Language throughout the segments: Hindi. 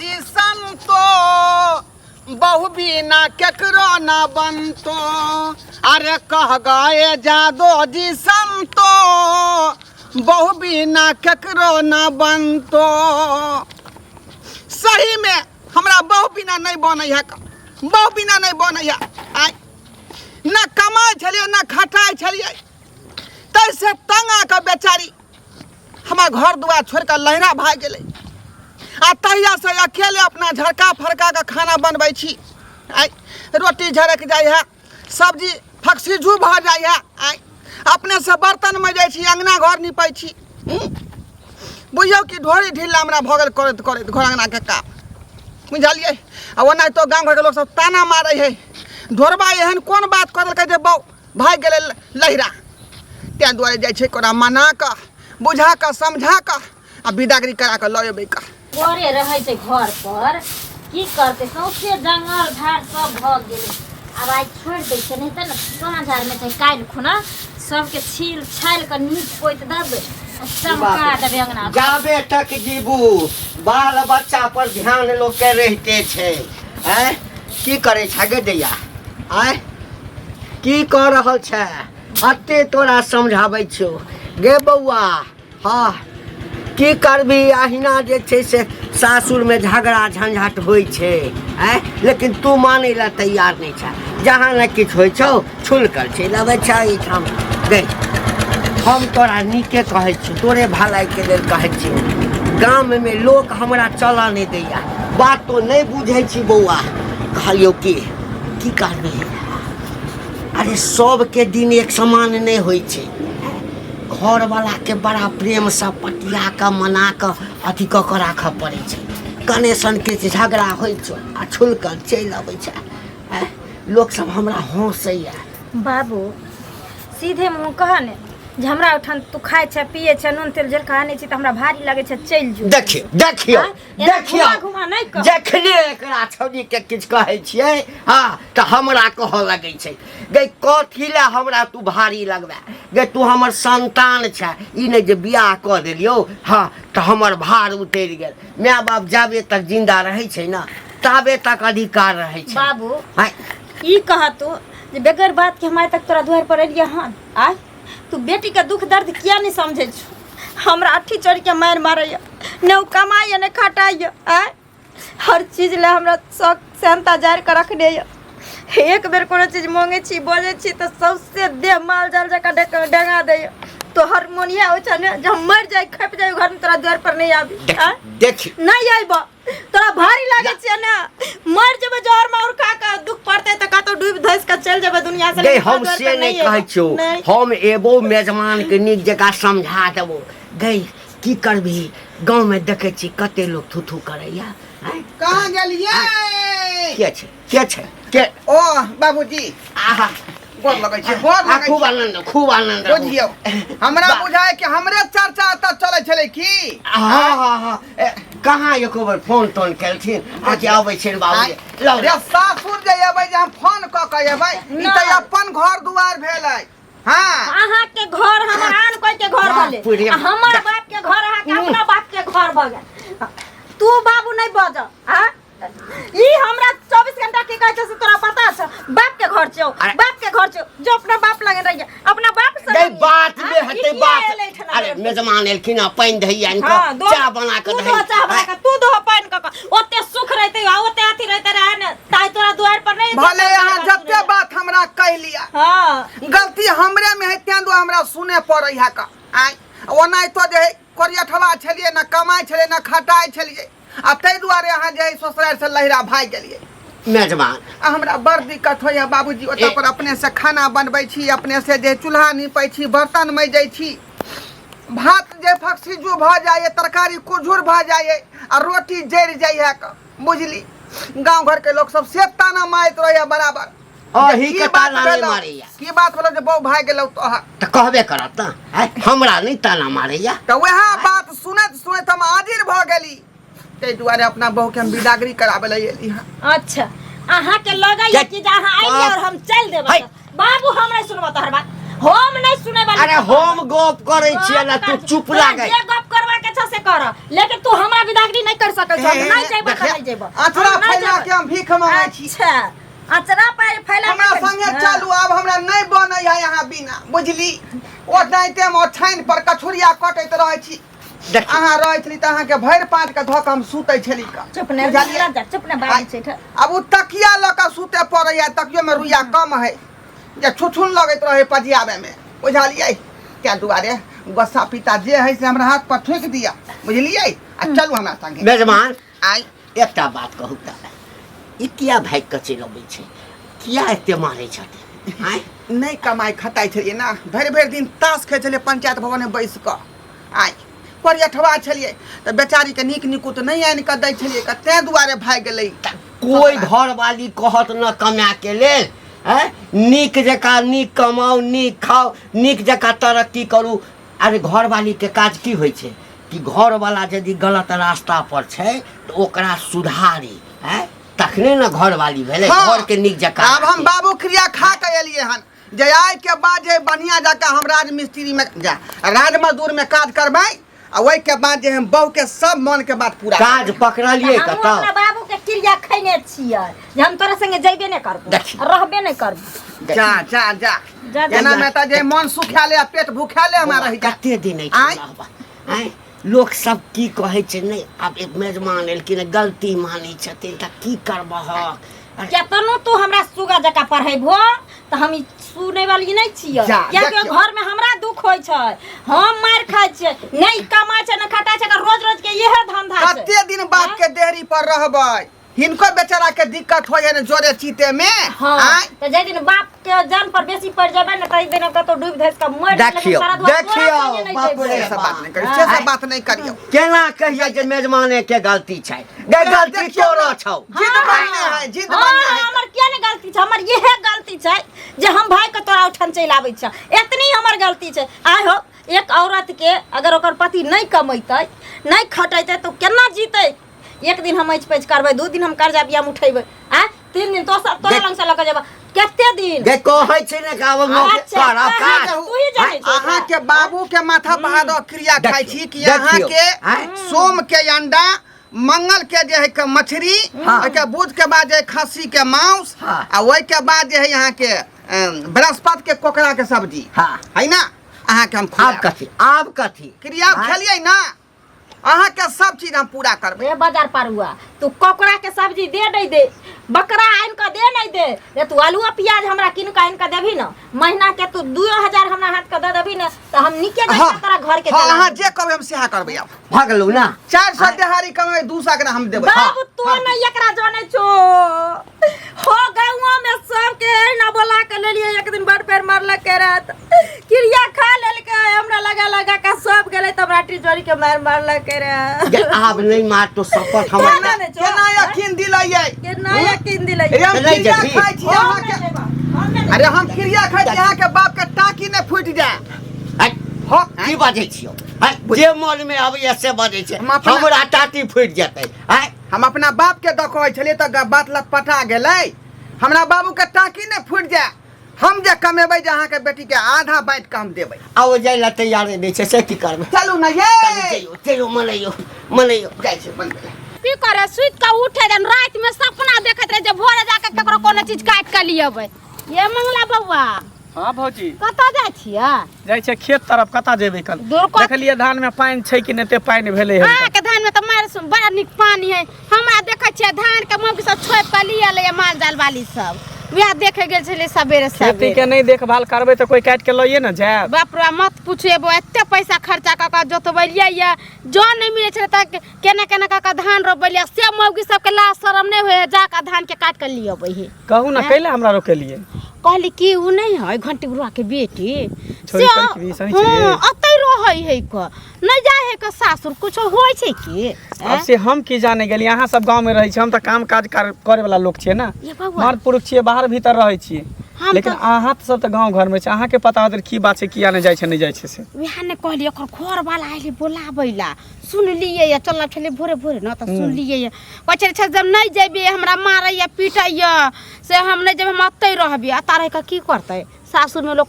जी संतो बहु बिना केकरो न बनतो अरे कह गए जादो जी संतो बहु बिना केकरो न बनतो सही में हमरा बहु बिना नहीं बनै है बहु बिना नहीं बनै है आइ न कमाई छलिए न खटाई छलिए तैसे तंगा के बेचारी हमार घर दुआर छोड़ कर लहरा भाग गेलै आ तहिया से अकेले अपना झड़का फड़का के खाना बनबै छी आइ रोटी झड़क जाइ है सब्जी फक्सीजू भ जाइ है आइ अपने से बर्तन में जाइ छी अंगना घर निपै छी बुझियौ कि ढोरी ढिल्ला हमरा भऽ गेल करैत करैत घर अंगना के काम बुझलियै आ ओना तो गाँव घर के लोग सब ताना मारै है ढोरबा एहन कोन बात कर देलकै जे बौ भाग गेलै लहरा तैं दुआरे जाइ छै ओकरा मना कऽ बुझा कऽ समझा कऽ आ विदागरी करा कऽ लऽ अयबै कऽ घरे रहै छै घर पर की करते सौंसे जंगल झाड़ सब भ गेलै अब आज छोड़ दै छै नहीं त न साँझ आर में चाहे काल्हि खुना सबके छील छाल के नीक पोइत देबै चमका देबै अंगना जाबे तक जीबू बाल बच्चा पर ध्यान लोग के रहते छै हैं की करे छै गे दैया आय की कह रहल छै अते तोरा समझाबै छियौ गे बौआ हाँ की करबी अहिना जे छै से सासुर में झगड़ा झंझट होइ छै हैं लेकिन तू मानै ला तैयार नहीं छै जहाँ न किछु होइ छौ छुल कर छै लबै छै एहिठाम गे हम तोरा नीके कहै छी तोरे भलाई के लेल कहै छी गाम में लोग हमरा चलऽ नहीं दैया बात तो नहीं बुझै छी बौआ कहलियौ की करबी अरे सबके दिन एक समान नहीं होइ छै घर वाला के बड़ा प्रेम से पटिया के मना के अथी क के राखऽ पड़े छै कनेसन के झगड़ा होइ छै आ छुल कर चलि अबै छै लोग सब हमरा हंसैया बाबू सीधे मुँह कह ने जे हमरा उठान तू खाए छै पिए छै नून तेल जल खा नहीं छी त हमरा भारी लागे छै चल जो देखियो घुमा नहीं कह जखने एकरा छौनी के किछ कहै छियै हां त हमरा कह लगै छै गे कथी ले हमरा तू भारी लगबे गे तू हमर संतान छै ई नै जे बियाह क देलियो हां त हमर भार उतर गेल माय बाप जाबे तक जिंदा रहै छै ना ताबे तक अधिकार रहै छै बाबू ई कह तू जे बेगर बात के हमारे तक तोरा द्वार पर एलिया हन आ तू बेटी के दुख दर्द किया नहीं समझे छु हमरा अठी चढ़ के मार मारे न कमाई न खटाई हर चीज ले हमरा शौक सेंता जार के रखने एक बेर कोनो चीज मांगे छी बोले छी तो सबसे देह माल जाल जका डंगा दे तो हारमोनिया हो छ ने जब मर जाए खप जाए घर में तोरा द्वार पर नहीं आबी देख नहीं आइबो तोरा भारी लागे छ ना मर जब जहर में और का दुख पड़ते त का तो डूब धस के चल जेबे दुनिया से गे हम से नहीं कहै छौ हम एबो मेजबान के नीक जगह समझा देबो गे की करबी गांव में देखे छी कते लोग थुथु करैया कहाँ गेलियै के छै के ओ बाबूजी आहा गोर लगै छै गोर लगै खूब आनंद बुझियौ हमरा बुझाय कि हमरे चर्चा त चलै छलै की हां कहाँ एको बार फोन टोन केलथिन आ कि आबै छै बाबू रे सासुर जे एबै जे हम फोन क के एबै ई त अपन घर दुआर भेलै हां अहाँ के घर हमर आन कोई के घर भले हमर बाप के घर अहाँ के अपना बाप के घर भ गेल तू बाबू नहीं बज हां ई हमरा 24 घंटा के कहै छै से तोरा पता छ बाप के घर छौ जो अपना बाप लगे रहिए अपना बाप से गई बात में हटे बात अरे मेजमान एलखिन पानी दहिया इनको चाय बना के दही चाय बना के तू दो पानी क ओते सुख रहते ओते अथी रहते रहे न ताई तोरा द्वार पर नहीं भले यहां जत्ते बात हमरा कह लिया हां गलती हमरे में है त्यां दो हमरा सुने पड़ै है का आइ ओना तो जे कोरियठवा छलिए न कमाई छलिए न खटाई छलिए आ तै दुआरे अहाँ जे ससुराल से लहरा भाग गेलिए मेजबान हमरा बड़ दिक्कत होइया बाबूजी ओतऽ पर अपने से खाना बनबै छी अपने से जे चूल्हा निपै छी बर्तन मजै छी भात जे फक्सीजू भ जाए तरकारी कुझुर भ जाए आ रोटी जरि जाए बुझली गांव घर के लोग सब से ताना मारत रहैया बराबर अही के ताना नहीं मारैया की बात भेलो जे बौ भाग गेलौ त कहबे करत न हमरा नहीं ताना मारैया त वएह बात सुनत हम हाजिर भ गेली तै दुआरे अपना बहू के हम विदागरी कराबे ले एली हां अच्छा अहाँ के लगैया कि अहाँ आइए और हम चल देबै बाबू हम नहीं सुनबो तोहर बात हम नहीं सुने वाला अरे हम गप करे छियै ना तू चुप लागे जे गप करवा के छ इच्छा से कर, लेकिन तू हमरा विदागरी नहीं कर सकै छ। नहीं जेबो त नहीं जेबो। अचरा फैला के हम भीख मांगै छी। अच्छा, अचरा पे फैला हमरा संगे चलू, अब हमरा नहीं बनै है यहाँ बिना, बुझली? ओ दाइते में छाइन पर कछुरिया कटैत रहै छी। अहाँ रहै छली त अहाँ के भरि पाट के धक हम सुतै छली का। चुप ने जा, चुप ने बाजी छै ठ। अब उ तकिया ल के सुते पड़ै है, तकियो में रुइया कम है, जे छुछुन लगैत रहे पजियाबे में, बुझलियै? क्या दुआरे गोस्सा पिता जे है से हमरा हाथ पर ठोक दिया, बुझलियै? आ चलू हमरा संगे। मेजबान आई एकटा बात कहू त, ई किया भाग के चलि अबै छै? किया एते मारै छथिन? आय नहीं कमाई खटाई छलिए ना, भरि भरि दिन ताश खेलै छलिए पंचायत भवन में बैस क। आई परियठवा छलिए त बेचारी के नीक निकुत नहीं आनि के दै छलिए, कते दुआरे भाग गेलै। कोई घर वाली कहत न कमा के लेल, हैं? नीक जका नीक कमाओ, नीक खाओ, नीक जका तरक्की करू। अरे घर वाली के काज की होइ छै कि घर वाला यदि गलत रास्ता पर छै तो ओकरा सुधारी, हैं? तखने न घर वाली भेले, घर के नीक जका। अब हम बाबू क्रिया खा के एलिए हन, जे आइ के बाद जे बढ़िया जका हम राज मिस्त्री में जा राज मजदूर में काज करबै, आ ओइ के बाद जे हम बहू के सब मन के बात पूरा काज पकड़लिए हम कतौ? अपना बाबू के क्रिया खैने छियै जे हम तोरा संगे जइबे नहीं करबो, रहबे नहीं करबो। जा जा जा जा, एना जा। में त जे मन सुखाले आ पेट भूखाले हमारा रहि जा। कते दिन है आय? हैं? लोग सब की कहे छै नहीं, अब एक मेजबान एलखिन, गलती मानै छथिन त की करबह? केतनो तू हमरा सुगा जका पढ़ैबो त हम ई सुनै वाली नहीं छियै, जा, कियाकि देखियौ। घर में हमरा दुख होय छै, हम मार खाय छियै, नहीं कमाय छै नहीं खटाय छै, रोज रोज के इहे धंधा छै। कते दिन बाप के देहरी पर रहबै? हिनको बेचारा के दिक्कत होय है न जोरे चीते में। हाँ, आय? तो जै दिन बाप के जान पर बेसी पड़ जाबे न तै दिन कतो डूब धस के मर देखियो, बाप रे से बात नहीं करियो, से सब बात नहीं करियो। केना कहिए जे मेजबाने के गलती छै? गे गलती देखियौ तोरो न, छौ। जिद बनने है, जिद बनने है। हमर क्या ने गलती छै? हमर इहे गलती छै जे हम भाई के तोरा उठन चलि आबै छ, एतनी हमर गलती छै। आय हो, एक औरत के अगर ओकर पति नहीं कमैतै, नहीं खटैतै तो केना जीतै? एक दिन हम ऐच पैच करबै, 2 दिन हम कर्जा बियाम उठेबै, आ 3 दिन तो सब तोरा लंग से लक जेबा, केते दिन? गे कहै छै ने का वो अच्छा, कर काज। तू ही जानै छ। अहाँ के बाबू के माथा बहादो क्रिया खाइ छी कि देखियौ, अहाँ के आय? सोम के अंडा, मंगल के जे है के मछली, हाँ। ओइ के बुध के बाद जे है खस्सी के मांस, हाँ। आ ओइ के बाद जे है यहाँ के बृहस्पति के कोकड़ा के सब्जी, हाँ। है ना? अहाँ के हम आब कथी? आब कथी? क्रिया खेलिए ना, अहाँ के सब चीज हम पूरा करबै। रे बाजार पर हुआ तू कोकड़ा के सब्जी दे नहीं दे, बकरा आन के दे नहीं दे, रे तू आलू प्याज हमरा किन के आन के देबी न, महीना के तू 2000 हमरा हाथ के दे देबी न, तो हम निके जका तोरा घर के हाँ, चला अहाँ जे कहबै हम सेहा करबै। अब भागलू ना? 400 दिहाड़ी कमाबै, 200 के हम देबै। बाबू तू नहीं एकरा जाने छो, हो गांव में सब के ना बोला के लेलिए, एक दिन बड़ पैर मारल के रात क्रिया खा लेल के हमरा लगा के सब गेलै, त हमरा टिचोरी के मारल के रे। गे आब नहीं मार तो शपथ केना हमरा। ने छो? केना यकीन दिलाइए? के ना यकीन दिलै? अरे हम नहीं क्रिया जबी। खाइ छी अहाँ के, अरे हम क्रिया खाइ छी अहाँ के बाप के टाकी ने फूट जाए। हो की बाजै छियो? हैं? जे मन में आबै से बाजै छै, हम अपना- हमरा टाटी फूट जेतै। हैं? हम अपना बाप के देखै छलिए त बात लटपटा गेलै, हमरा बाबू के टाकी ने फूट जाए। हम जे कमेबै जे अहाँ के बेटी के आधा बाँट के हम देबै। आओ जाय ला तैयारे नहीं छै, से की करबै? चलू ना ये, चलो चलो मनैयो जाइ छै बनबै। की करे सुत के उठे जन रात में सपना देखत रहे जे भोरे जाके केकरो कोनो चीज काट के लियबै। ये मंगला बउआ हाँ भौजी कतऽ जाइ छियै? जाइ छै खेत तरफ, कतऽ जेबै कल? दूर कत- देखलिए धान में पानी छै कि नहीं, पानी भेले है। अहाँ के धान में तऽ मार बड़ा नीक पानी है, हमरा देखै छियै धान के मौगी सब छोप के लिया माल जाल वाली सब, वएह देखे गेल छलै सबेरे खेती सबेरे। के नहीं देखभाल करबै तो कोई काट के लइए न जाए। बाप रे मत पूछिए, एते पैसा खर्चा कऽ के जोतबेलियै ये, जन नहीं मिले छलै त केना केना कऽ के धान रोपलियै, से मौगी सब के लाज शरम नहीं होय जाके धान के काट के लियबै हे। कहू ना कैले हमरा रोकेलिए? कहली कि उ नहीं है घंटी बुढ़वा के बेटी छोरी करके भी सही छै। अतै रहै है क नहीं जाय है क सासुर कुछ होय छै कि? अब से हम की जाने गेली, अहाँ सब गांव में रहै छी, हम त काम काज करे वाला लोग छियै ना, ये बउआ मर्द पुरुष छियै, बाहर भीतर रहै छियै, हम लेकिन अहाँ सब त गांव घर में छै, अहाँ के पता होत की बात छै, किया नहीं जाइ छै नहीं जाइ छै से। वह ने कहली ओकर घर वाला आइले बोलाबैला, सुन लिए ये चल छले भोरे भोरे न त सुन लिए ये, कहै छै जब नहीं जेबे हमरा मारै या पीटै या से हम नहीं जेबे, हम अतै रहबे, आ तारे का की करतै सासुर में लोग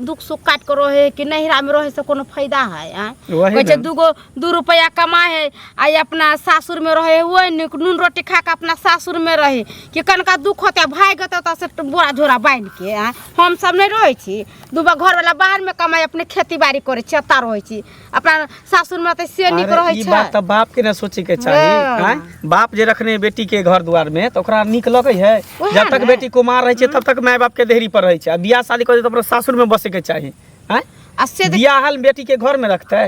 दुख सुख काट कर रहे कि नहिरा में रहे से कोनो फायदा है वही कहै छै ना। 2 रुपया कमाए है आ अपना सासुर में रहे हुए नून रोटी खा के अपना सासुर में रहे कि कनका दुख होता भाग होता से बोरा झोरा बांध के हम सब नहीं रहे छी दूगो घर वाला बाहर में कमाए अपने खेती बाड़ी करे छी एता रहे छी अपना सासुर में त से निक रहे ई छै। बात त बाप के ना सोचे के चाहिए हैं? बाप जे रखने बेटी के घर द्वार में तो ओकरा नीक लगे है। ओहे जब तक ने। बेटी कुमार रहे छै तब तक माय बाप के देहरी पर रहे छै। बियाह शादी कर दे तो अपना सासुर में बसे के चाहिए हैं? आ से बियाहल बेटी के घर में रखते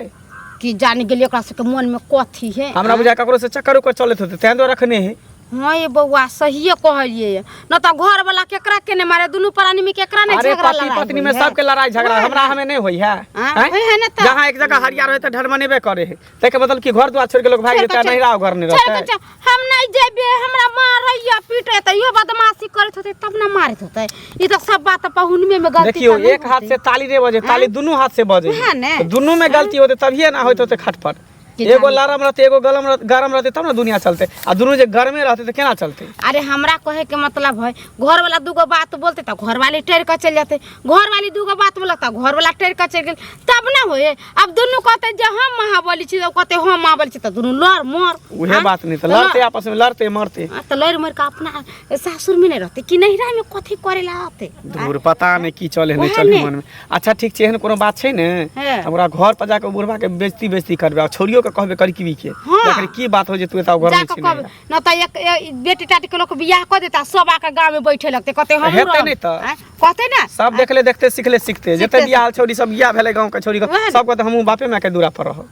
कि जान गेलिए ओकरा सबके मन में कथी है हमरा बुझा ककरो से चक्कर उकर चलत होते तें तो रखने है। हाँ ये बउआ सहिए कहलिए न तो घर वाला केकरा के ने मारे दुनू प्राणी में केकरा ने अरे झगड़ा पति लड़ाई पत्नी होई में है। सबके लड़ाई झगड़ा ओहे हमरा ना। हमें नहीं होई है हाँ, हैं? होई है ना त। जहाँ एक जगह हरिया रहे तो ढरमनेबे करे है ते मतलब कि घर द्वार छोड़ के लोग भाग चल जेते चल, नहीं रहा घर नहीं चल रहता के चल, हम नहीं जेबे हमरा मारैया पीटे त इहो बदमाशी करत होते तब ना मारत होते ई तो सब बात पहुनमे में गलती देखियो त नहीं एक हाथ होती। से ताली रे बजे ताली दोनों हाथ से बजे ओहे ने। तो दोनों में गलती होते तभिए ना होते होते खटपट कि एगो जानी। लरम रहते एगो गरम रहते तब ना दुनिया चलते आ दोनों जे घर में रहते तो केना चलते। अरे हमरा कहे के मतलब है घर वाला दूगो बात बोलते तो घर वाली टेर कर चल जाते घर वाली दूगो बात बोलता घर वाला टेर कर चल गेल तब ना होए। अब दोनों कहते जे हम महाबली छी कहते हम महाबली छी तो दोनों लड़ मर उहे बात नहीं तो लड़ते आपस में लड़ते मरते तो लड़ मर का अपना सासुर में नहीं रहते कि नहिरा में कथी करे ला आते दूर पता नहीं की चले नहीं ओहे चले ने। मन में। अच्छा ठीक छै एहन कोनो बात छै ने है। हमरा घर पर जाके बुढ़वा के बेइज्जती करबे आ छोरियो के कहबे करकी के हाँ। देखरे की बात हो जे तू एता घर में जाके छी कब नहीं न तो एक बेटी टाटी के लोग बियाह कर देता सब आके गांव में बैठे लगते कहते हम हेतै रहब। नहीं तो। आँय, कहते ना सब देखले देखते सिखले सीखते जते सीखते बियाह छोरी सब बियाह भेले गांव के छोरी के ओहे ने। सब कहते हमहू बापे मां के दूरा पर रहो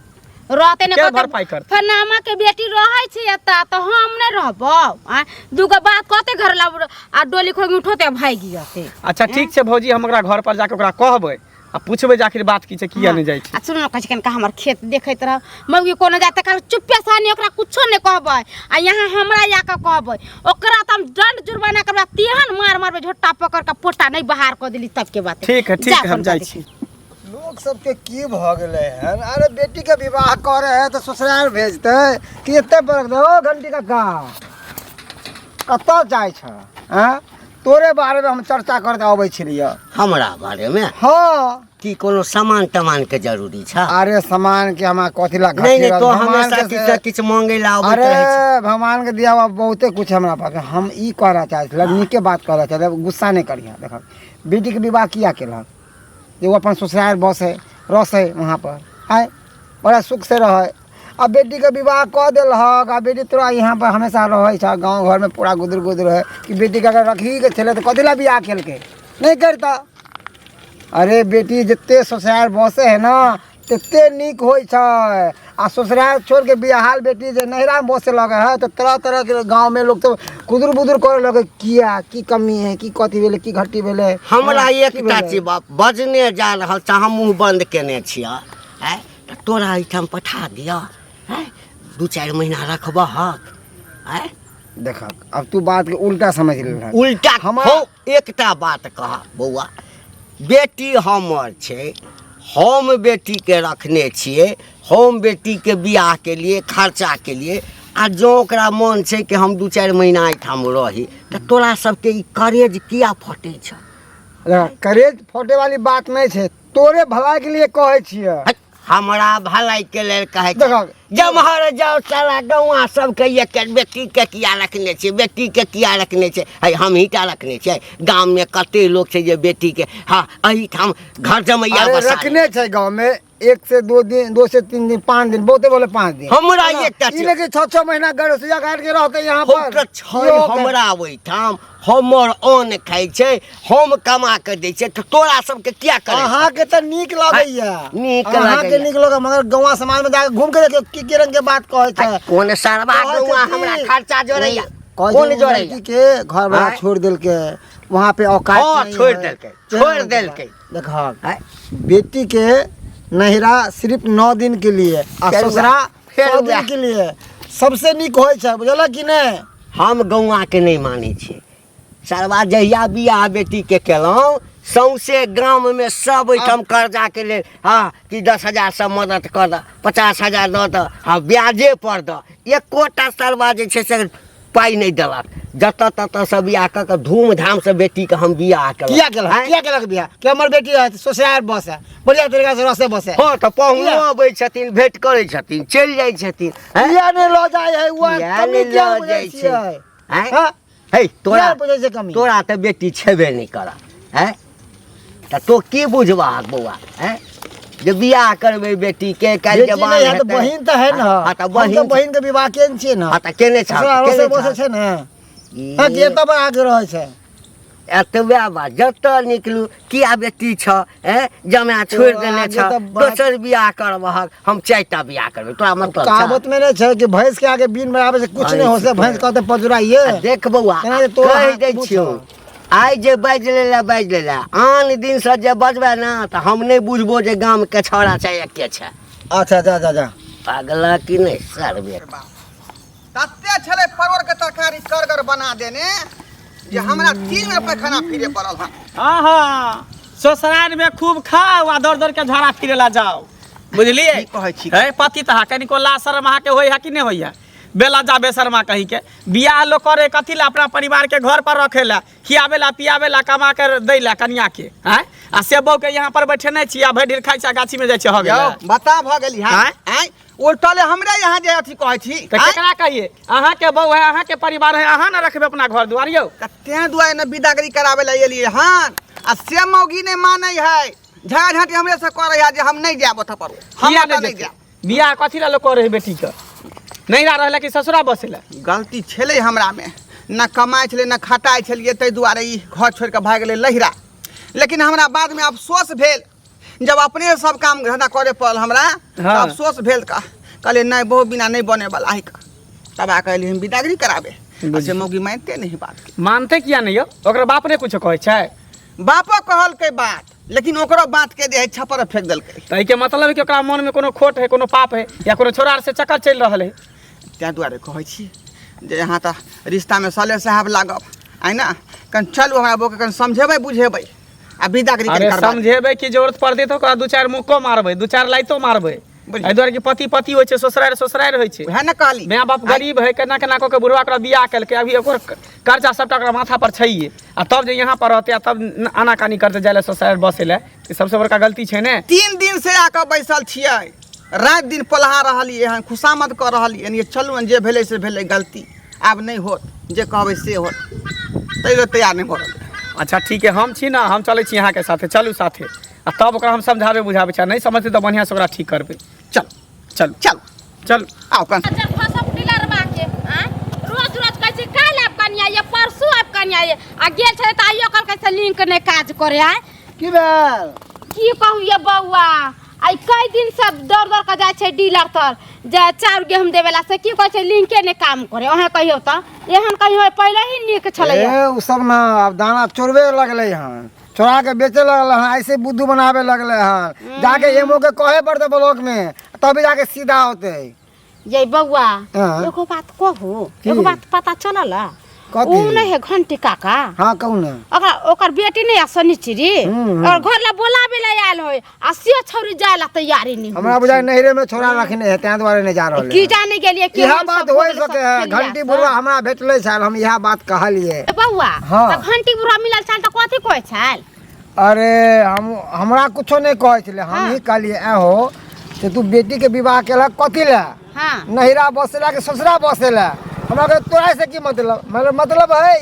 रहते ने के कहते भरपाई करते? फनामा के बेटी रहे छी एता तो हम नहीं रहबो दूगो बात कहते घर ला आ डोली खोल उठोते भागी जाते। अच्छा ठीक छै भौजी हम ओकरा घर पर जाके ओकरा कहबै आ पूछबै जे आखिर बात की छै किया नहीं जाइ छै। आ सुनो कछ कनका हमर खेत देखैत रह मौगी कोनो जाते काल चुप्पे सानी ओकरा कुछो नहीं कहबै आ यहाँ हमरा जाके कहबै ओकरा त हम दंड जुर्माना करबा तेहन मार मारबे झोटा पकड़ के पोटा नहीं बाहर कर देली तब के बात ठीक है हम जाइ छी। लोग सबके की भ गेले है। अरे बेटी के विवाह करे है तो ससुराल भेजते कि एते बरक दो घंटी का कतऽ जाइ छ हैं? तोरे बारे में हम चर्चा करते आबै छलिए। हमरा बारे में हाँ की कोनो सामान तमान के जरूरी छ? अरे सामान के हमरा कथी ला नहीं नहीं तो भगवान हमेशा के किछु से- किछु मांगे ला अबैत अरे रहै छै। भगवान के दिया हुआ बहुते कुछ हमरा पास है। हम ई कहना चाहते थे नीके बात कहना चाहते गुस्सा नहीं करिए। देख बेटी के विवाह किया केलक जे वो अपन ससुराल बसे रसे वहाँ पर है बड़ा सुख से रहे। अब बेटी के विवाह कह दिल आ बेटी तोरा यहाँ पर हमेशा रहे छ गाँव घर में पूरा गुदर गुदर है कि बेटी के अगर रखी के छे तो कथी ला बियाह केल के नहीं करता। अरे बेटी जिते ससुराल बसे है ना तते नीक होइ छै आ ससुराल छोड़ के बियाहाल बेटी जे नहिरा में बसे लगे है तो तरह तरह के गांव में लोग तो कुदुर बुदुर करे लगे किया की कमी है की कथी भेले की घटी भेले। हमरा हाँ, की एकटा भेलै? चीज बजने जा रहल छ हम मुँह बंद केने छियै है तोरा एहिठाम पठा दिअ है 2-4 महीना रखबह है देख अब तू बात के उल्टा समझ ले। उल्टा हमरा- हो एकटा बात कहा बौआ बेटी हमर छै हम बेटी के रखने छियै हम बेटी के बियाह के लिए खर्चा के लिए आ जो ओकरा मन छै कि हम 2-4 महीना एहिठाम रही तऽ तोरा सबके ई करेज किया फटे छ? करेज फोटे वाली बात नहीं छै तोरे भलाई के लिए कहे छियै। हट, हमरा भलाई के लेल कहे देखो, जमहर जाओ सारा गौवा सबके एक बेटी के किया रखने छै बेटी के किया रखने छै है हम ही टा रखने छै गांव में कते लोग छै जे बेटी के हाँ एहिठाम घर जमैया अरे बसा रखने छै गांव में 1 से 2 दिन 2 से 3 दिन 5 दिन बहुते बोले 5 दिन हमरा एकटा ई लेके 6 महीना गरसिया काट के रहते यहाँ हो पर तऽ छै हमरा ओहिठाम हमर अन्न खाइ छै हम कमा के दै छै तऽ तोरा सबके किया करे अहाँ के तो नीक लगैया नीक अहाँ के लगैया। नीक लगे मगर गांव समाज में जाके घूम के देखियो की रंग के बात कहे छै। कोन सरवा कहै छै गौवा कि- हमरा खर्चा जोड़ैया कहै कोन छै जोड़ैया लड़की के घर वाला आँय? छोड़ देल के वहाँ पे औकात हाँ, नहीं छोड़ है। देलकै, छोड़ देलकै। देखा आँय? बेटी के नहिरा सिर्फ 9 दिन के लिए आ फेर ससुरा फेर 100 दिन वएह। के लिए सबसे नीक होइ छै बुझल कि नहीं। हम गौवा के नहीं मानै छियै सरवा जहिया बियाह बेटी के केलहुँ सौंसे गाँव में सब ओहिठाम कर्जा के लेल हाँ कि 10,000 से मदद कर द 50,000 दऽ द हाँ ब्याजे पर द एकोटा सरवा जे छै से पाइ नहीं देलक जत तत से बियाह कर धूमधाम से बेटी के हम बियाह कर किया केलक बियाह कि हमर बेटी है ससुराल बस है बढ़िया तरीका से रसे बस है हाँ तो पहुँचो अबै छथिन भेंट करै छथिन चलि जाइ छथिन हैं? किया नहीं लो जाए है वो किया कमी नहीं क्या लऽ बुझै जाइ छियै? हैं? हाँ? हे तोरा किया बुझै छै कमी? तोरा तो बेटी छेबे नहीं करा हैं तो की बुझबा बौआ हैं जे बियाह करबै बेटी के काल्हि बेटी जवान नहीं है तो हेतै। बहिन तो है ना हाँ तो हम तो बहिन बहिन के विवाह केने छियै ना हाँ तो केने छ ससुराल रसे बसे छै ना हाँ जे तब आगे रहे छै एतबे बात जत निकलू किया बेटी छ हैं जमा छोड़ देने आगे छ तो बात- दोसर बियाह करबहक हम 4टा बियाह करबै तोरा मतलब कहावत में नहीं छै कि भैंस के आगे बीन बराबर से कुछ नहीं हो से भैंस कहते पजुराइए देख बौआ केना जे तोरा कहि हाथ दै पूछऽ। छियौ आइ जे बाजि लेला आन दिन से जे बजबै ना तऽ हम नहीं बुझबो जे गाम के छौड़ा छै एके छै अच्छा जा जा जा पागला कि नहीं सरबे तते छले परवर के तरकारी करगर बना देने जे हमरा 3 में पैखाना फिरे पड़ल हन। हाँ हाँ ससुराल में खूब खाओ आ दौड़ दौड़ के झाड़ा फिरे ला जाओ बुझलिए की कहै छी? है पति तहा कनिको ला शर्म अहाँ के होई है कि नहीं होई है बेला जा बेशर्मा कही के बियाह लोग करे कथी ला अपना परिवार के घर पर रखे ला खियावे ला पियावे ला कमा कर दै ला कन्या के हैं आ से बहू के यहाँ पर बैठे नहीं छी आ भरि ढेर खाइ छी आ गाछी में जाइ छी हो यौ गेल बता भ गेली हां आँय? आय उल्टले हमरे यहाँ जे अथी कहै छी तो केकरा कहिए अहाँ के बहू है अहाँ के परिवार है अहाँ ना रखबे अपना घर दुआर यौ कते दुआरे न विदागरी करावे ला एलिए हन आ से मौगी ने मानै है झगड़ा झांटी हमरे से करे है जे हम नहीं जाब ओत पर हम किया ओतऽ नहीं नहीं जेतै? जाब बियाह कथी ला लोग करे है बेटी के नहीं रह रहले कि ससुरा बसेला गलती छलै हमरा में न कमाइ छलै न खटाइ छलिए ताहि दुआरे ई घर छोड़ के भाग गेलै लहिरा लेकिन हमरा बाद में अफसोस भेल जब अपने सब काम धंधा करे पड़ल हमरा तऽ हाँ। अफसोस भेल का कहलिए नहीं बहु बिना नहीं बने वाला है तब आ कहलिए हम विदागरी कराबे से मौगी मानते नहीं बात मानते किया नहीं हो ओकरा बाप ने कुछ कहे छै बापो कहलकै बात लेकिन ओकरो बात के दे छपर फेंक देलकै तो के मतलब है कि ओकरा मन में कोनो खोट है कोनो पाप है या कोनो छोरा से चक्कर चल रहा है तैं दुआरे कहै छी जे यहाँ तऽ रिश्ता में सले साहब लागब आइ ना कन चलू हमरा बौके कन समझेबै बुझेबै आ विदागरी अरे करबा समझेबे की जरूरत पड़ते तो ओकरा 2-4 मुक्को मारबे 2-4 लाइतो मारबे एहि दुआरे कि पति पति होइ छै ससुराल होइ छै वएह ने कहली माय बाप गरीब है केना केना कऽ के बुढ़वा ओकरा बियाह केलकै अभी ओकर कर्जा सबटा ओकरा माथा पर छैहे आ तब जे यहाँ पर रहते आ तब आनाकानी करते जाए ससुराल बसे ले ई सबसे बड़का गलती छै ने 3 दिन से आके बैसल छियै रात दिन पलहा रहलियै हन खुशामद कऽ रहलियै ये चलू ने जे भेलै से भेलै गलती आब नहीं होत जे कहबै से होत तैयो तैयार नहीं भऽ रहल अच्छा ठीक है हम छी ना हम चलै छी यहाँ के साथे चलू साथे आ तब ओकरा हम समझाबे बुझाबे छै नहीं समझते तो बढ़िया से ओकरा ठीक करबे चल चलू चल चलू आओ कन जब फसब डिलरवा के रोज रोज कहै छै काल्हि आब कनिया ये परसू आब कनिया ये आ गेल छै तऽ आइयो कहलकै से लिंक नहीं काज करे आय की भेल की कहू ये बौआ आई कई दिन से दौड़ दौड़ के जाय छै डीलर तर जे चाउर गेहूं देवेला से की कहै छै लिंके ने काम करे ओहे कहियो त एहन कहियो पहले ही नीक छलै ए उ सब ना अब दाना चोरबे लगले हन चोरा के बेचे लगल हन ऐसे बुद्धू बनावे लगले हन जाके एमओ के कहे पड़ते ब्लॉक में तभी जाके सीधा होते ये बौआ हाँ। एगो बात कहू की? एगो बात पता चलल कथी? उ नहीं है घंटी काका हाँ कहू ना ओकर बेटी नहीं सनिचरी हम्म। और घर ला बोलाबे ला आयल होय आ से छौरी जाय ला तैयारी नहीं हमरा बुझाय नहरे में छोरा रखने है तै दुआरे नहीं जा रहल की जाने गेलिए कि यह हम बात सब हो बोल सके है सब घंटी बुढ़वा हमरा भेटले छल हम यह बात कहलिए बौआ हाँ। त घंटी बुढ़वा मिलल छल त कथी कहै छल अरे हमरा कुछो नहीं कहै छले हम ही कहलिए ए हो कि तू बेटी के विवाह केलक कथी ले हां नहिरा बसेला के ससुरा बसेला हमरा के तोरा से की मतलब है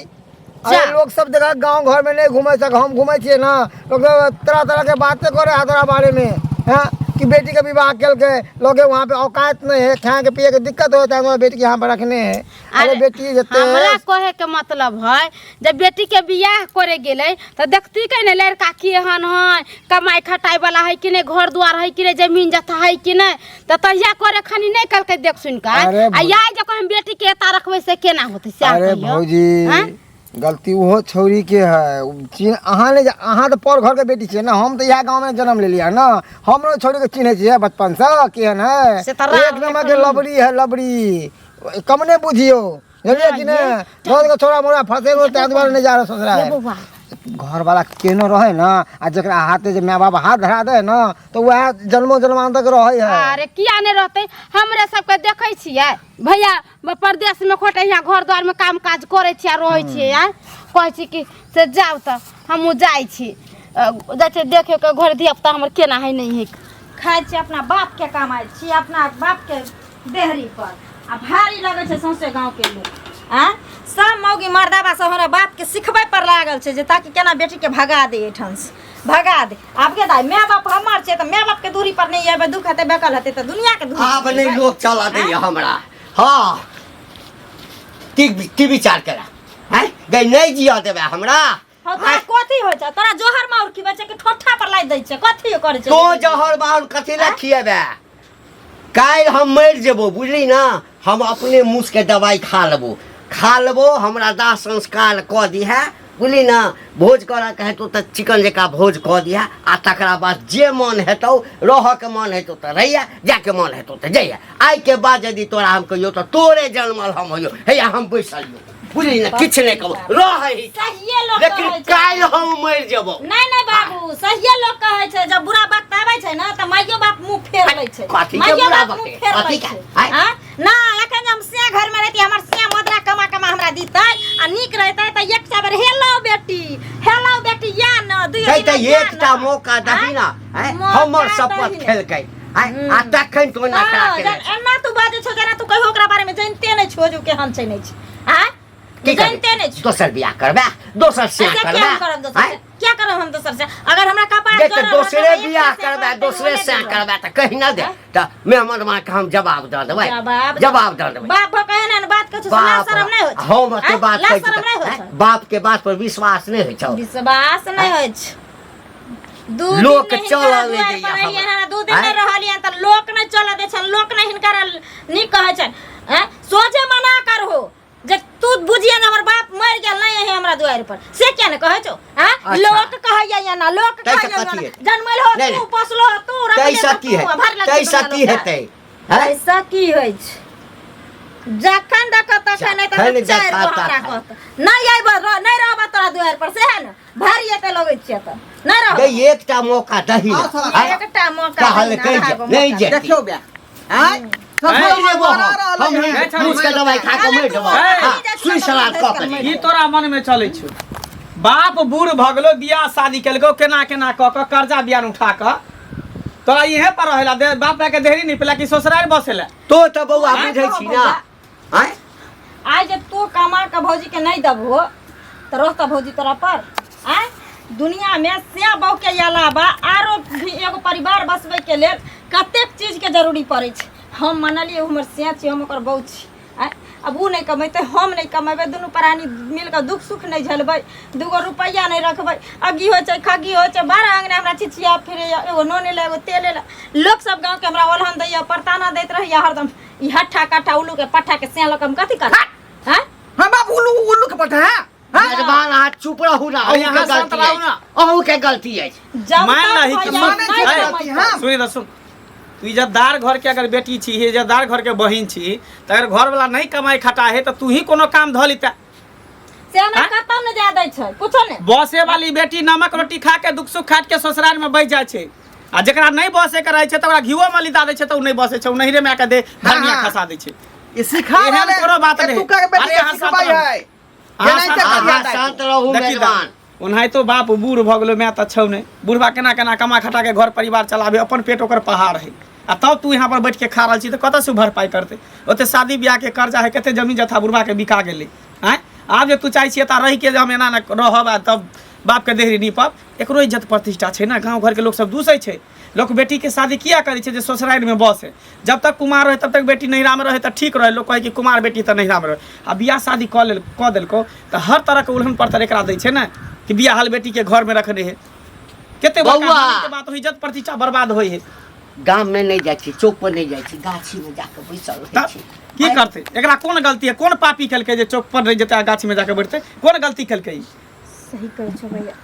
अरे लोग सब जगह गांव घर में नहीं घूमे सक हम घूमे छिए ना लोग तरह तरह के बातें करे हमारा बारे में हैं कि बेटी के विवाह केल के लोग वहाँ पे औकात नहीं है खाए के पिए के दिक्कत होता है बेटी के यहाँ पे रखने है अरे बेटी जते हमरा कहे के मतलब है जब बेटी के बियाह करे गेलै त देखती के ने लड़का केहन है कमाई खटाई वाला है कि नहीं घर द्वार है कि नहीं जमीन जथा है कि नहीं त तहिया करे खनी नहीं कल के देख सुन का अरे आ याय जब हम बेटी के एता रखबे से केना होते से अरे भौजी गलती वो छौरी के है अहाँ तो पर घर के बेटी छे ना हम तो यहाँ गांव में जन्म ले लिया ना हम छौरी के चिन्हे छिए बचपन से केहन है से त एक नंबर के लबड़ी है लबड़ी कम ने बुझियो बुझलिए कि ने रोज के छोरा मोरा फंसे हो तै दुआरे नहीं जा रहा ससुराल बौआ घर वाला केनो रहे ना आ जरा हाथे जे माँ बाप हाथ धरा दे ना तो वह जन्मों जन्मांत तक रहे है। अरे किया नहीं रहते हमरे सबके देखे छियै भैया परदेश में खोटे यहाँ घर द्वार में काम काज करे छियै रहे छियै यार कहै छी कि से जाओ तो हमहूँ जाइ छी जैसे देखे के घर धियापुता हमर केना है नहीं है खाइ छी अपना बाप के कमाइ छी अपना बाप के देहरी पर आ भारी लगे छै सौंसे गांव के लोग सब मौगी मर्दाबा सब हमरा बाप के सिखबै पर लागल छै जे ताकि केना बेटी के भगा दे एठन से भगा दे। आब के दाई माय बाप हमर छै त माय बाप के दूरी पर नहीं आबे दुख हेते बेकल हेते त दुनिया के दूरी आब नहीं लोग चला दे हमरा। हां की विचार करा हैं गई नहीं जिया देबे हमरा। हो त कथि होय छै तोरा जोहर माउर की बचे के ठोठा पर लाई दै छै कथि करे छै तो जहर माउर कथि ला खिएबे काल हम मर जेबो बुझली ना हम अपने मुंह के दवाई खा लेबो हमरा दाह संस्कार क दी है बुझली ना भोज कर कहे तो चिकन जका भोज क दिया आ तकरा बाद जे मन हेतौ रह के मन हेतौ त रहिया जाके मन हेतौ त जइया आई के बाद यदि तोरा हम कहियो त तोरे जन्मल हम होइयो हैया हम बैसलियो बुझली ना किछ नहीं कहबो रही सहिए लोग लेकिन काल हम मर जेबो। नहीं बाबू सहिए लोग कहे छै जब बुरा वक्त आबै छै ना त माइयो बाप मुंह फेर लै छै माइयो बाप मुंह फेर लै छै हां ना एखन हम से घर में रहती हमर से मदरा कमा हमरा दीतै आ नीक रहतै त एक सबर हेलो बेटी या न दुई त एकटा मौका दही ना हमर शपथ खेलकै आ तखन तो ना खड़ा के एना तू बाजे छो जेना तू कहियो ओकरा बारे में जानते नहीं छो जो केहन छै नहीं छै हां जानते नहीं छो दोसर बियाह करबे दोसर से करबे क्या करब हम दोसर से अगर हमरा कपार जे दोसरे बियाह करबे दोसरे से करबे त कहि ना दे त मेहमान मां के हम जवाब द देबै जवाब द देबै बाप कहे ना बात कछु सुना शरम नहीं होय हम के बात कहै बाप के बात पर विश्वास नहीं होय छ विश्वास नहीं होय छ लोक चला ले दैया दू दिन में रहलियन त लोक नहीं चला दे छ लोक नहीं हिनकर नी कहै छ सोझे मना करहो जे तू बुझिए ना हमर बाप मर गेल नहीं है हमरा द्वार पर से क्या ने कहै छो हां लोक कहैया या ना लोक कहैया जन्मल हो तू पोसलो तू कैसा की है कैसा की हेतै ऐसा की होय छ जखन देख तखन नहीं त चार हमरा कहत नहीं आइब नहीं रहब तोरा द्वार पर से है ना भारी एते लगै छियै त नहीं रहब गई एकटा मौका दही एकटा मौका कहल कहि नहीं जे देखियो बे हैं हम मुझके दवाई खा के मर जेबो सुई सलाद क के ई तोरा मन में चलै छौ बाप बूढ़ भ गेलो बियाह शादी केलको केना केना क के कर्जा बियान उठा के तोरा इहे पर रहेला दे बाप के देहरी नहीं पेला कि ससुराल बसेला तो त बौआ बुझै छी ना हैं आज जब तू कमा के भौजी के नहीं दबो तो रहता भौजी तोरा पर हैं दुनिया में से बहु के अलावा आरो भी एगो परिवार बसबे के लेल कतेक चीज के जरूरी पड़े छै हम मनलिए हमर से छी हम ओकर बहु छी अब उ नहीं कमेते हम नहीं कमेबे दुनू प्राणी मिलकर दुख सुख नहीं झेलबै दूगो रुपया नहीं रखबै अगी हो छै खगी हो छै 12 अंगने हमरा छिछिया फिरे एगो नोने ले एगो तेले ले लोग सब गांव के हमरा ओलहन दैया परताना दैत रहिया हरदम ई हट्ठा काठा उल्लू के पट्ठा के से लकम कथि कर हैं हम बाप उल्लू के पठा है जबान हाथ चुप रहू ना यहाँ शांत रहू ना। अहू के गलती है मान लही कि सुनी दसु तू इज्जतदार घर के अगर बेटी छी इज्जतदार घर के बहिन छी त अगर घर वाला नहीं कमाई खटा है तो तू ही कोनो काम ध लिता से हमरा कतौ न जा दै छै कुछो ने बसे वाली बेटी नमक रोटी खा के दुख सुख खाट के ससुराल में बैठ जाय छै आ जेकरा नहीं बसे के रहे छै त ओकरा घीओ में लिदा दै छै त उ नहीं बसे छै उ नहिरे में आके दे धनिया खसा दै छै ये सिखा एहन कोनो बात नहीं तू का बेटी सिखबाई है ये नहीं त शांत रहू मेजबान ओनाहि तो बाप बूढ़ भ गेलो मैं त छौ नहीं बूढ़बा केना केना कमा खटा के घर परिवार चलाबे अपन पेट ओकर पहाड़ है आ तब तू यहाँ पर बैठ के खा रहा छी तो कत से भरपाई करते ओते शादी ब्याह के कर्जा है कते जमीन जथा बुढ़बा के बिका गेलै हैं आब जे तू चाहे छी त रही के जे हम एना न रहब तब बाप के देहरी नीपब एकरो इज्जत प्रतिष्ठा छै ना गांव घर के लोग सब दूसै छै लोग बेटी के शादी किया करे छै जे ससुराल में बस है जब तक कुमार रहे तब तक बेटी नैहरा में रहे त ठीक रहे लोग कहे कि कुमार बेटी त नैहरा में रहे आ बियाह शादी क देलको त हर तरह के उल्हन पड़तर एकरा दै छै ना कि बियाह हाल बेटी के घर में रखने है केते बात इज्जत प्रतिष्ठा बर्बाद होई है गांव में नहीं जाय छी चौक पर नहीं जाय छी गाछी में जाके बैसल रहै छी की करते एकरा कोन गलती है कोन पापी केलकै जे चौक पर नहीं जेते गाछी में जाके बैठते कोन गलती केलकै सही कहै छ भैया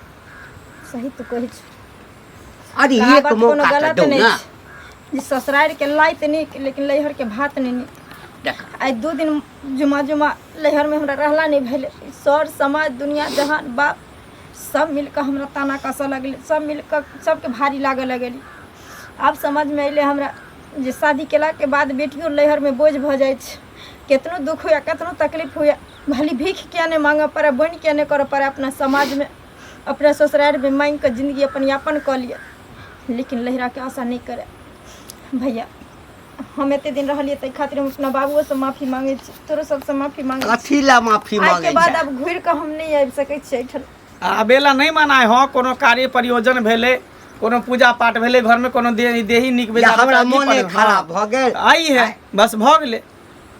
सही तो कहै छ अरे एक मौका त दो ना जे ससुराल के लाइत नहीं लेकिन लहर के भात नहीं देख आई 2 दिन जुमा लहर में हमरा रहला नहीं भेले सर समाज दुनिया जहान बाप सब मिलकर हमरा ताना कसऽ लगलै, सब मिलकर सबके भारी लागऽ लगली। आब समझ में अइले हमरा जे शादी केलाके बाद बेटियों लहर में बोझ भऽ जाइ छै। केतनो दुख हुए, केतनो तकलीफ हुए, भली भीख किया नहीं मांगऽ पड़े, बन किया नहीं करऽ पड़े, अपना समाज में अपना ससुराल में मांग कर जिंदगी अपन यापन कऽ लिए, लेकिन लहरा के आशा नहीं करे। भैया हम एते दिन रहलिए तै खातिर हम अपना बाबुओ से माफी मांगे छी, तोरो सबसे माफी मांगे छी। कथी ला माफी आज मांगे के बाद छै? अब घुर के हम नहीं आबि सकै छी एठन। आबेला नहीं मनाए हो, कोनो कार्य प्रयोजन भेले, कोनो पूजा पाठ भेले, घर में कोनो देही निक या बेजा हमरा मोने खराब भ गेल। आई है बस भ गेले।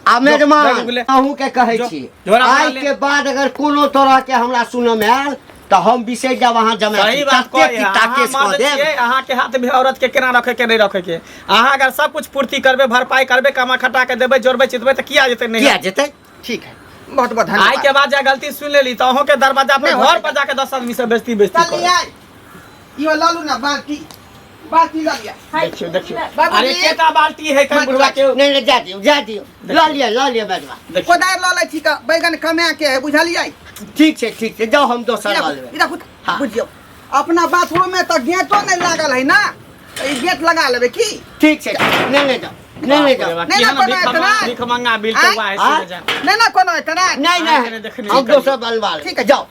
आ मेहमान जो- जो- अहूँ के कहै जो- छी, झोरा आइ मारले। के बाद अगर कोनो तरह के हमरा सुनऽ में आयल तो हम बिसरि जाब अहाँ जमा सही बात कहै अहाँ मर्द छियै, अहाँ के हाथ में औरत के केना रखे के नहीं रखे के। अहाँ अगर सब कुछ पूर्ति करबे, भरपाई करबे, कमा खटा के देबे, जोड़बे चितबे तो किया जेतै नहीं? किया जेतै? ठीक है, बहुत बहुत आई धन्यवाद। के बाद जा गलती सुन लेली तो अहों के दरवाजा पे नहीं घर होतै। पर जाके 10 आदमी से बेइज्जती बेइज्जती चल करो। आई यो लालू ना बाल्टी ल लिया। देखियो देखियो, बाबूजी। अरे केटा बाल्टी है कहीं बुढ़वा के। नहीं नहीं जा दियो ला लिया बैठवा। देखियो कोदार ल लै छी का बैगन कमा के है बुझलियै? ठीक छै जाओ हम दोसर ला लेबै। इधर हाँ। बुझियो अपना बाथरूम में तो गेटो नहीं लागल है ना, तो ई गेट लगा लेबे की? ठीक छै नहीं जाओ नहीं किया ना ना कोनो इतना भीख मंगा बिल तो आँय? हुआ हाँ? है जा। नहीं ना कोनो इतना नहीं देखने हम निकल दोसर बलवा लेबै। ठीक है जाओ।